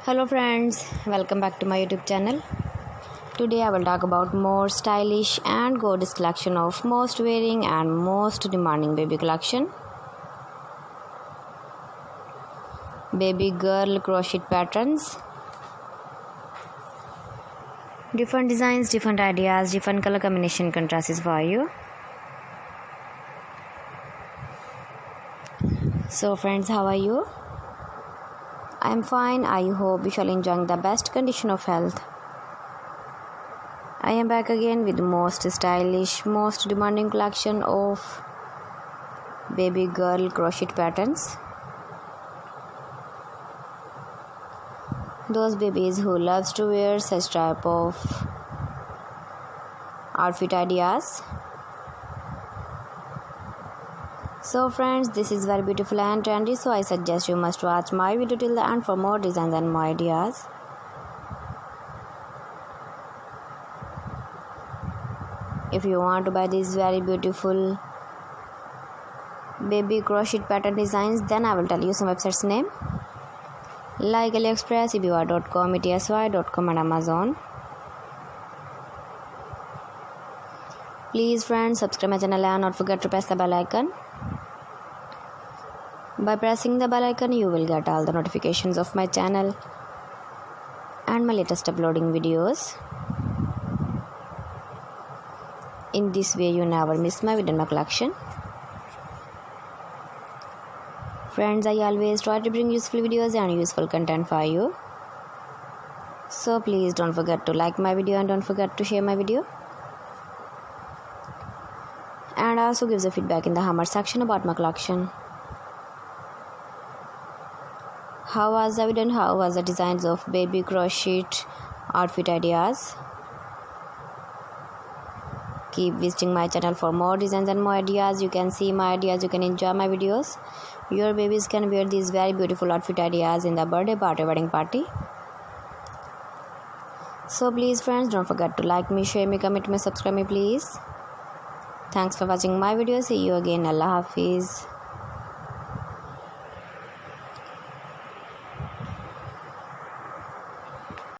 Hello friends, welcome back to my YouTube channel. Today I will talk about more stylish and gorgeous collection of most wearing and most demanding baby collection. Baby girl crochet patterns. Different designs, different ideas, different color combination contrasts for you. So friends, how are you? I am fine. I hope you shall enjoy the best condition of health. I am back again with the most stylish, most demanding collection of baby girl crochet patterns. Those babies who loves to wear such type of outfit ideas. So friends, this is very beautiful and trendy, so I suggest you must watch my video till the end for more designs and more ideas. If you want to buy these very beautiful baby crochet pattern designs, then I will tell you some websites name like AliExpress, eBay.com, etsy.com and Amazon. Please friends, subscribe my channel and not forget to press the bell icon. By pressing the bell icon, you will get all the notifications of my channel and my latest uploading videos. In this way, you never miss my video in my collection. Friends, I always try to bring useful videos and useful content for you. So please don't forget to like my video and don't forget to share my video. And also give the feedback in the comment section about my collection. How was the video and how was the designs of baby crochet outfit ideas? Keep visiting my channel for more designs and more ideas. You can see my ideas, you can enjoy my videos. Your babies can wear these very beautiful outfit ideas in the birthday party, wedding party. So please friends, don't forget to like me, share me, comment me, subscribe me please. Thanks for watching my video. See you again. Allah Hafiz.